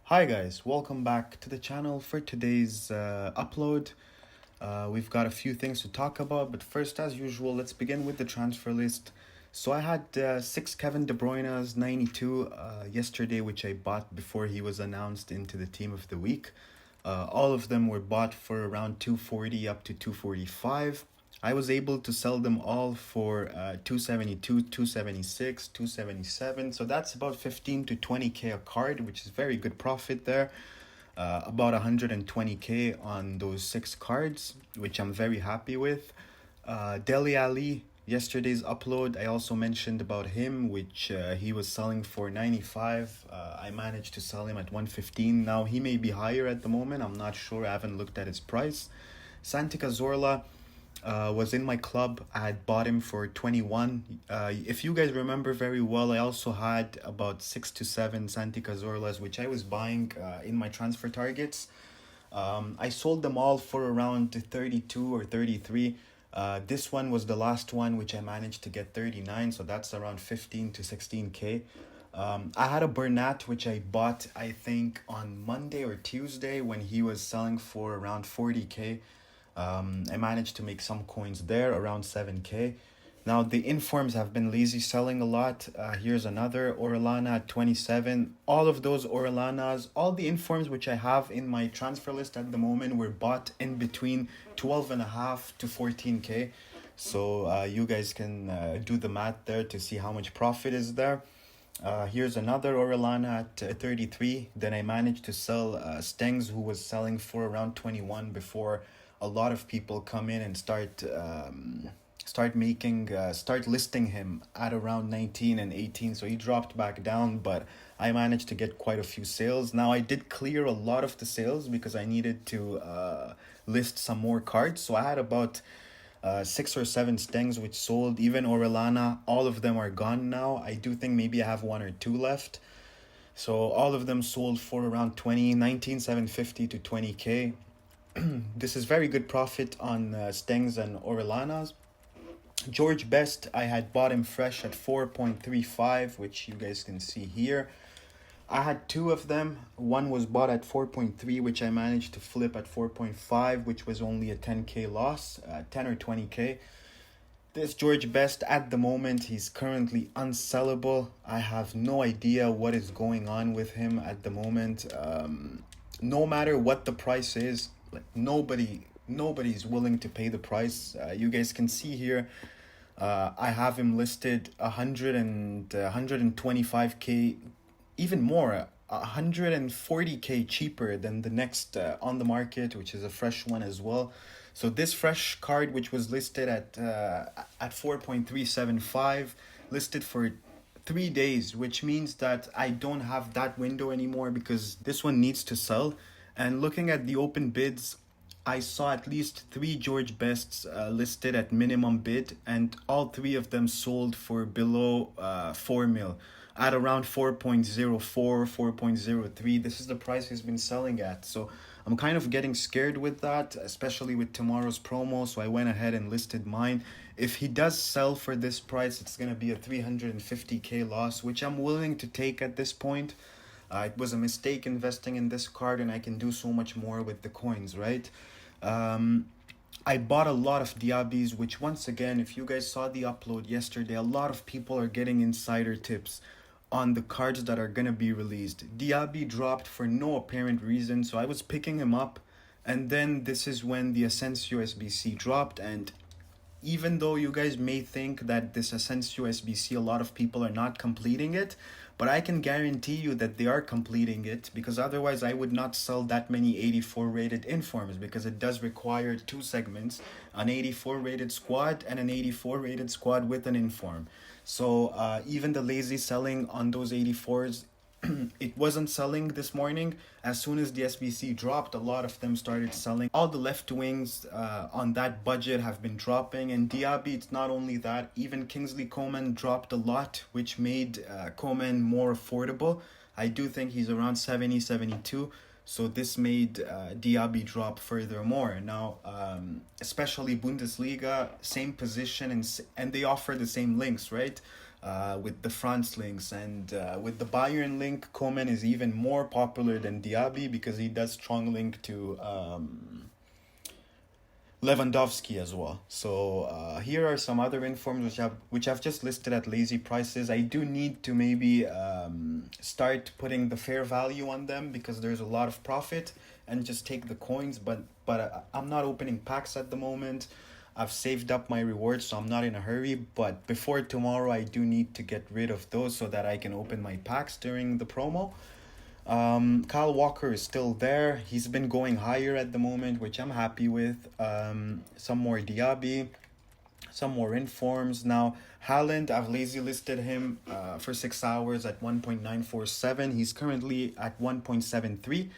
Hi guys, welcome back to the channel for today's upload. We've got a few things to talk about, but first, as usual, let's begin with the transfer list. So I had six Kevin De Bruyne's 92 yesterday, which I bought before he was announced into the team of the week. All of them were bought for around 240 up to 245. I was able to sell them all for 272, 276, 277. So that's about 15 to 20k a card, which is very good profit there. About 120k on those six cards, which I'm very happy with. Deli Ali, yesterday's upload, I also mentioned about him, which he was selling for 95. I managed to sell him at 115. Now he may be higher at the moment. I'm not sure. I haven't looked at his price. Santi Cazorla was in my club. I had bought him for 21. If you guys remember very well, I also had about 6 to 7 Santi Cazorlas, which I was buying in my transfer targets. I sold them all for around 32 or 33. This one was the last one, which I managed to get 39, so that's around 15 to 16k. I had a Bernat, which I bought, I think, on Monday or Tuesday when he was selling for around 40k. I managed to make some coins there, around 7k. Now, the informs have been lazy selling a lot. Here's another Orellana at 27. All of those Orellanas, all the informs which I have in my transfer list at the moment were bought in between 12.5 to 14k. So you guys can do the math there to see how much profit is there. Here's another Orellana at 33. Then I managed to sell Stengs, who was selling for around 21 before a lot of people come in and start listing him at around 19 and 18. So he dropped back down, but I managed to get quite a few sales. Now I did clear a lot of the sales because I needed to list some more cards. So I had about 6 or 7 Stengs which sold. Even Orellana, all of them are gone now. I do think maybe I have 1 or 2 left. So all of them sold for around 19,750 to 20k. This is very good profit on Stengs and Orellanas. George Best, I had bought him fresh at 4.35, which you guys can see here. I had 2 of them. One was bought at 4.3, which I managed to flip at 4.5, which was only a 10k loss, 10 or 20k. This George Best, at the moment, he's currently unsellable. I have no idea what is going on with him at the moment. No matter what the price is, like nobody's willing to pay the price. You guys can see here, I have him listed 125k, even more, 140k cheaper than the next on the market, which is a fresh one as well. So this fresh card, which was listed at 4.375, listed for 3 days, which means that I don't have that window anymore because this one needs to sell. And looking at the open bids, I saw at least 3 George Bests listed at minimum bid, and all 3 of them sold for below 4 mil, at around 4.04, 4.03. This is the price he's been selling at. So I'm kind of getting scared with that, especially with tomorrow's promo. So I went ahead and listed mine. If he does sell for this price, it's going to be a 350k loss, which I'm willing to take at this point. It was a mistake investing in this card, and I can do so much more with the coins, right? I bought a lot of Diabis, which once again, if you guys saw the upload yesterday, a lot of people are getting insider tips on the cards that are going to be released. Diaby dropped for no apparent reason, so I was picking him up, and then this is when the Asensio SBC dropped. And even though you guys may think that this Asensio SBC, a lot of people are not completing it, but I can guarantee you that they are completing it, because otherwise I would not sell that many 84 rated informs, because it does require 2 segments, an 84 rated squad and an 84 rated squad with an inform. So even the lazy selling on those 84s, it wasn't selling this morning. As soon as the SBC dropped, a lot of them started selling. All the left wings on that budget have been dropping. And Diaby, it's not only that, even Kingsley Coman dropped a lot, which made Coman more affordable. I do think he's around 70, 72. So this made Diaby drop furthermore. Now, especially Bundesliga, same position, and they offer the same links, right? with the France links, and with the Bayern link, Coman is even more popular than Diaby because he does strong link to Lewandowski as well. So here are some other informs which I've just listed at lazy prices. I do need to maybe start putting the fair value on them because there's a lot of profit, and just take the coins. But I'm not opening packs at the moment. I've saved up my rewards, so I'm not in a hurry. But before tomorrow, I do need to get rid of those so that I can open my packs during the promo. Kyle Walker is still there. He's been going higher at the moment, which I'm happy with. Some more Diaby, some more informs. Now, Haaland, I've lazy listed him for 6 hours at 1.947. He's currently at 1.73.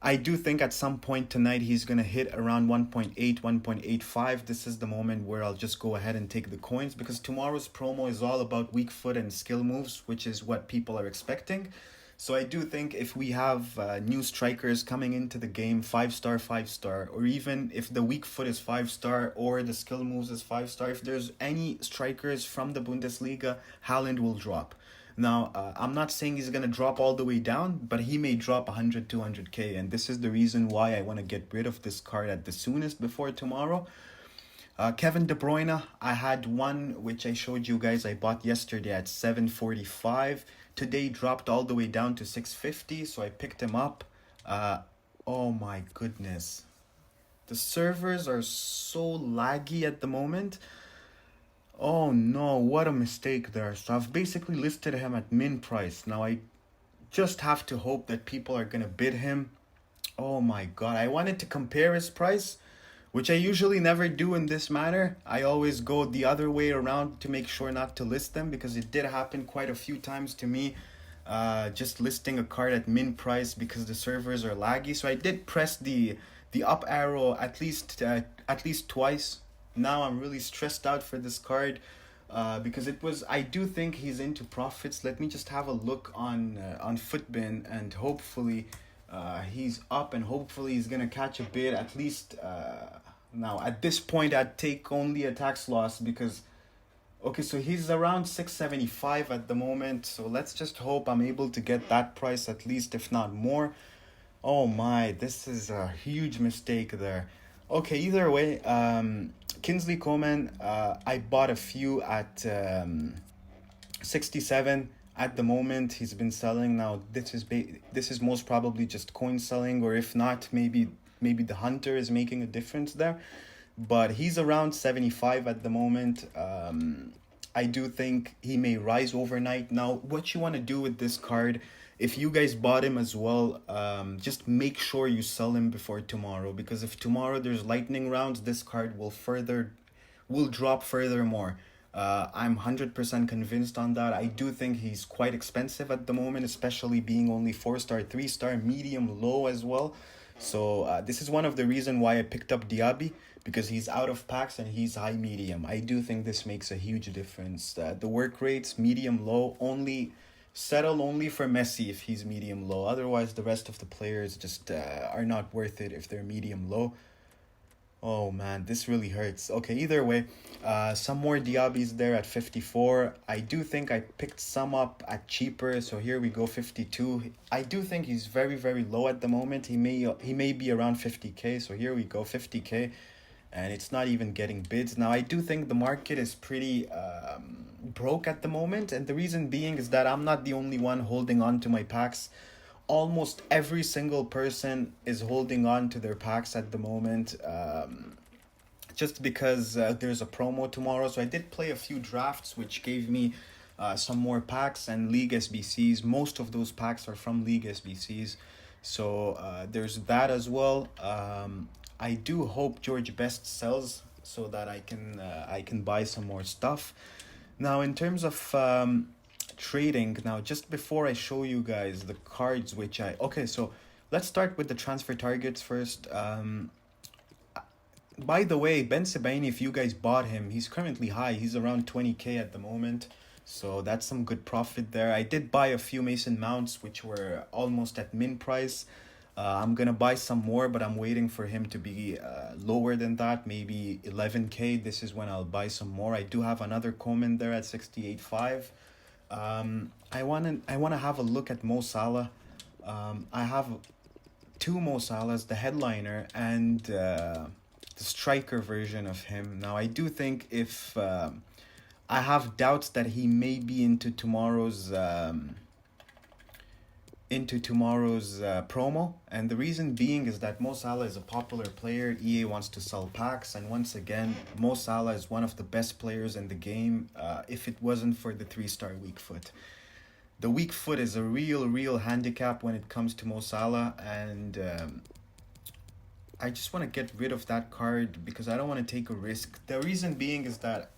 I do think at some point tonight he's going to hit around 1.8, 1.85. This is the moment where I'll just go ahead and take the coins, because tomorrow's promo is all about weak foot and skill moves, which is what people are expecting. So I do think if we have new strikers coming into the game, 5-star, 5-star, or even if the weak foot is 5-star or the skill moves is 5-star, if there's any strikers from the Bundesliga, Haaland will drop. Now, I'm not saying he's going to drop all the way down, but he may drop 100, 200k, and this is the reason why I want to get rid of this card at the soonest before tomorrow. Kevin De Bruyne, I had one which I showed you guys I bought yesterday at 745. Today dropped all the way down to 650, so I picked him up. Oh my goodness. The servers are so laggy at the moment. Oh no, what a mistake there. So I've basically listed him at min price. Now I just have to hope that people are going to bid him. Oh my god, I wanted to compare his price, which I usually never do in this manner. I always go the other way around to make sure not to list them, because it did happen quite a few times to me. Just listing a card at min price because the servers are laggy. So I did press the up arrow at least twice. Now I'm really stressed out for this card because I do think he's into profits. Let me just have a look on Footbin, and hopefully he's up, and hopefully he's gonna catch a bid at least. Now at this point I'd take only a tax loss because okay, so he's around 675 at the moment, so let's just hope I'm able to get that price at least, if not more. Oh my, this is a huge mistake there. Okay, either way, Kingsley Coman, I bought a few at 67 at the moment. He's been selling. Now this is most probably just coin selling, or if not, maybe the hunter is making a difference there. But he's around 75 at the moment. I do think he may rise overnight. Now, what you want to do with this card, if you guys bought him as well, just make sure you sell him before tomorrow, because if tomorrow there's lightning rounds, this card will drop furthermore. I'm 100% convinced on that. I do think he's quite expensive at the moment, especially being only 4-star, 3-star, medium, low as well. So this is one of the reasons why I picked up Diaby, because he's out of packs and he's high medium. I do think this makes a huge difference. The work rates, medium, low, settle only for Messi if he's medium low. Otherwise, the rest of the players just are not worth it if they're medium low. Oh man, this really hurts. Okay, either way, some more Diabys there at 54. I do think I picked some up at cheaper, so here we go, 52. I do think he's very, very low at the moment. He may be around 50k, so here we go, 50k. And it's not even getting bids. Now, I do think the market is pretty broke at the moment. And the reason being is that I'm not the only one holding on to my packs. Almost every single person is holding on to their packs at the moment. Just because there's a promo tomorrow. So I did play a few drafts, which gave me some more packs and League SBCs. Most of those packs are from League SBCs. So there's that as well. I do hope George Best sells so that I can buy some more stuff. Now, in terms of trading, now just before I show you guys the cards okay, so let's start with the transfer targets first. By the way, Ben Sebaini, if you guys bought him, he's currently high. He's around 20k at the moment. So that's some good profit there. I did buy a few Mason Mounts, which were almost at min price. I'm gonna buy some more, but I'm waiting for him to be lower than that, maybe 11K. This is when I'll buy some more. I do have another Coleman there at 68.5. I wanna have a look at Mo Salah. I have two Mo Salahs, the headliner and the striker version of him. Now I do think if I have doubts that he may be into tomorrow's promo, and the reason being is that Mo Salah is a popular player. EA wants to sell packs, and once again, Mo Salah is one of the best players in the game. If it wasn't for the 3-star weak foot, the weak foot is a real handicap when it comes to Mo Salah, and I just want to get rid of that card because I don't want to take a risk. The reason being is that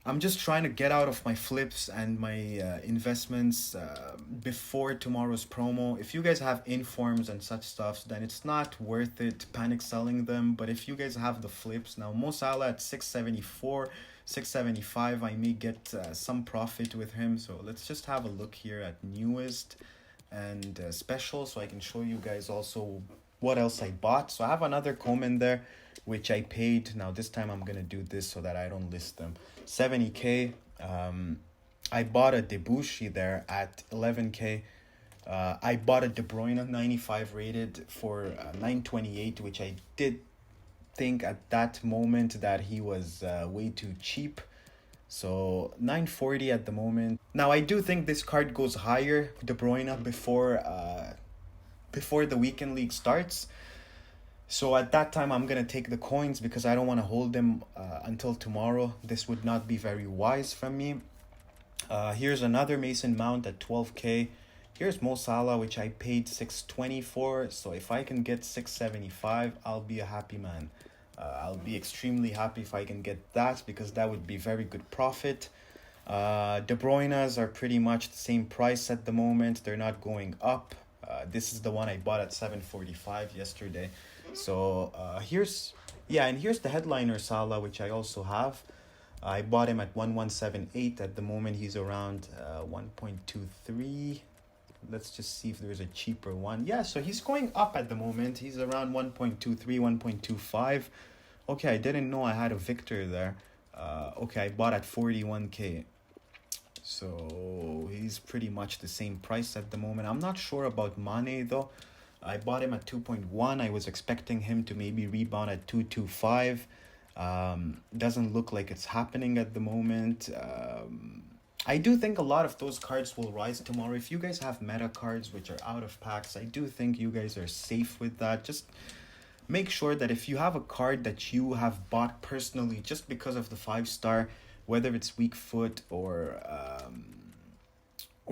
I'm just trying to get out of my flips and my investments before tomorrow's promo. If you guys have informs and such stuff, then it's not worth it panic selling them. But if you guys have the flips, now Mo Salah at 674, 675, I may get some profit with him. So let's just have a look here at newest and special, so I can show you guys also what else I bought. So I have another Coleman there, which I paid. Now this time I'm gonna do this so that I don't list them. 70K. I bought a Debussy there at 11K. I bought a De Bruyne 95 rated for 928, which I did think at that moment that he was way too cheap. So 940 at the moment. Now I do think this card goes higher, De Bruyne, before the weekend league starts. So at that time, I'm going to take the coins because I don't want to hold them until tomorrow. This would not be very wise from me. Here's another Mason Mount at 12K. Here's Mo Salah, which I paid 620 for. So if I can get 675, I'll be a happy man. I'll be extremely happy if I can get that because that would be very good profit. De Bruyne's are pretty much the same price at the moment. They're not going up. This is the one I bought at 745 yesterday. So here's the headliner Salah, which I also have. I bought him at 1178. At the moment he's around 1.23. Let's just see if there's a cheaper one. Yeah, so he's going up at the moment. He's around 1.23, 1.25. Okay, I didn't know I had a Victor there. Okay, I bought at 41K. So he's pretty much the same price at the moment. I'm not sure about Mane though. I bought him at 2.1. I was expecting him to maybe rebound at 2.25. Doesn't look like it's happening at the moment. I do think a lot of those cards will rise tomorrow. If you guys have meta cards which are out of packs, I do think you guys are safe with that. Just make sure that if you have a card that you have bought personally just because of the 5-star, whether it's weak foot or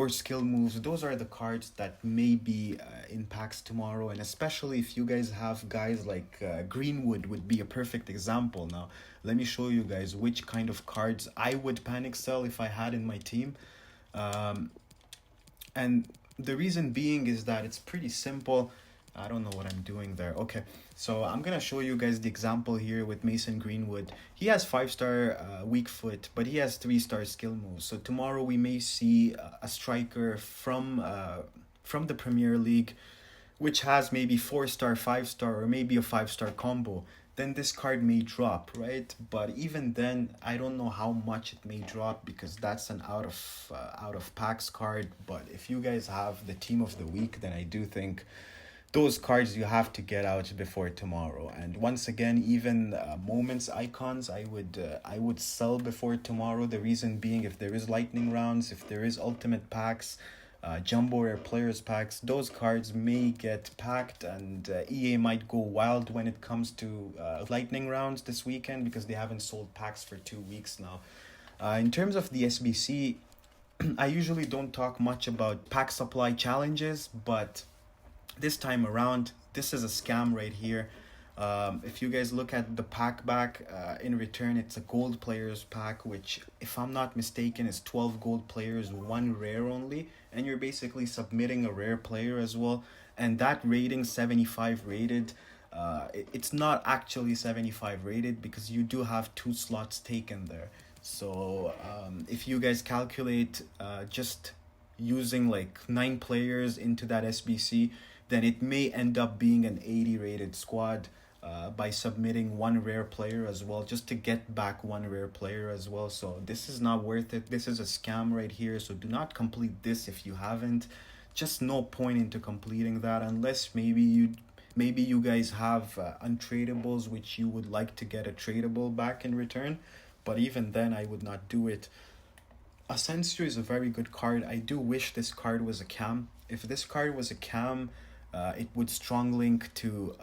skill moves, those are the cards that may be in packs tomorrow. And especially if you guys have guys like Greenwood would be a perfect example. Now let me show you guys which kind of cards I would panic sell if I had in my team. And the reason being is that it's pretty simple. I don't know what I'm doing there. Okay, so I'm gonna show you guys the example here with Mason Greenwood. He has 5-star weak foot, but he has 3-star skill moves. So tomorrow we may see a striker from the Premier League, which has maybe 4-star, 5-star, or maybe a 5-star combo. Then this card may drop, right? But even then, I don't know how much it may drop because that's an out of packs card. But if you guys have the team of the week, then I do think those cards you have to get out before tomorrow. And once again, even moments icons I would sell before tomorrow. The reason being, if there is lightning rounds, if there is ultimate packs, jumbo rare players packs, those cards may get packed, and EA might go wild when it comes to lightning rounds this weekend because they haven't sold packs for 2 weeks now. In terms of the SBC, I usually don't talk much about pack supply challenges, but this time around, this is a scam right here. If you guys look at the pack back, in return, it's a gold players pack, which, if I'm not mistaken, is 12 gold players, 1 rare only. And you're basically submitting a rare player as well. And that rating, 75 rated, it's not actually 75 rated because you do have 2 slots taken there. So if you guys calculate just using like 9 players into that SBC, then it may end up being an 80 rated squad by submitting one rare player as well, just to get back one rare player as well. So this is not worth it. This is a scam right here. So do not complete this if you haven't. Just no point into completing that unless maybe you guys have untradables which you would like to get a tradable back in return. But even then, I would not do it. Asensio is a very good card. I do wish this card was a cam. If this card was a cam, it would strong link to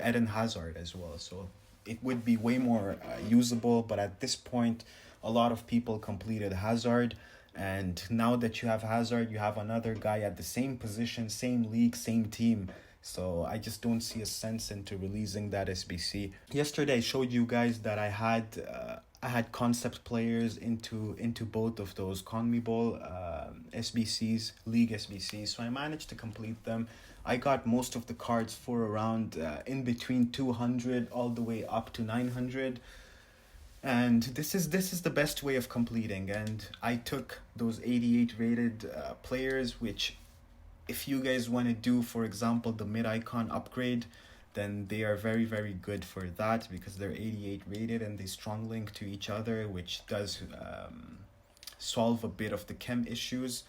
Eden Hazard as well. So it would be way more usable. But at this point, a lot of people completed Hazard, and now that you have Hazard, you have another guy at the same position, same league, same team. So I just don't see a sense into releasing that SBC. Yesterday I showed you guys that I had concept players into both of those CONMEBOL SBCs, league SBCs. So I managed to complete them. I got most of the cards for around in between 200 all the way up to 900. And this is the best way of completing. And I took those 88 rated players, which if you guys want to do, for example, the mid icon upgrade, then they are very, very good for that because they're 88 rated and they strong link to each other, which does solve a bit of the chem issues.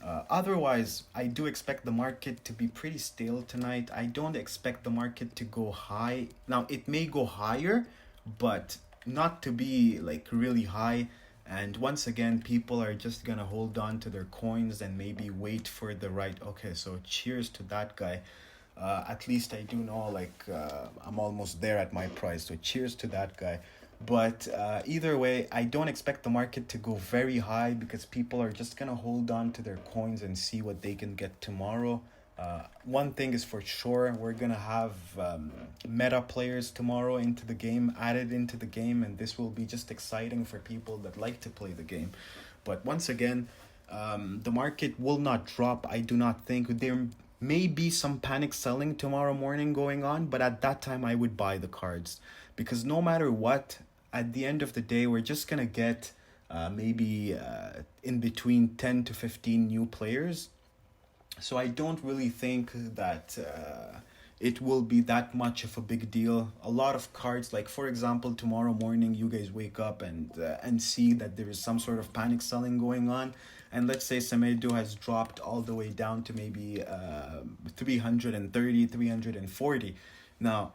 Otherwise, I do expect the market to be pretty stale tonight. I don't expect the market to go high. Now, it may go higher, but not to be like really high. And once again, people are just gonna hold on to their coins and maybe wait for the right. Okay, so cheers to that guy. At least I do know, like, I'm almost there at my price. So cheers to that guy. But either way, I don't expect the market to go very high because people are just gonna hold on to their coins and see what they can get tomorrow. One thing is for sure, we're gonna have meta players tomorrow added into the game, and this will be just exciting for people that like to play the game. But once again, the market will not drop. I do not think there may be some panic selling tomorrow morning going on, but at that time I would buy the cards because no matter what, at the end of the day, we're just gonna get maybe in between 10 to 15 new players. So I don't really think that it will be that much of a big deal. A lot of cards, like for example, tomorrow morning you guys wake up and see that there is some sort of panic selling going on, and let's say Semedo has dropped all the way down to maybe 330, 340. Now,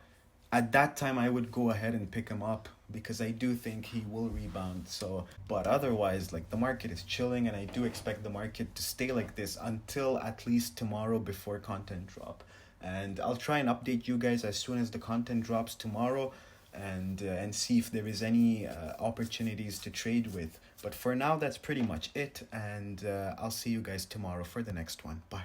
at that time I would go ahead and pick him up because I do think he will rebound. So, but otherwise, like, the market is chilling, and I do expect the market to stay like this until at least tomorrow before content drop. And I'll try and update you guys as soon as the content drops tomorrow, and see if there is any opportunities to trade with. But for now, that's pretty much it, and I'll see you guys tomorrow for the next one. Bye.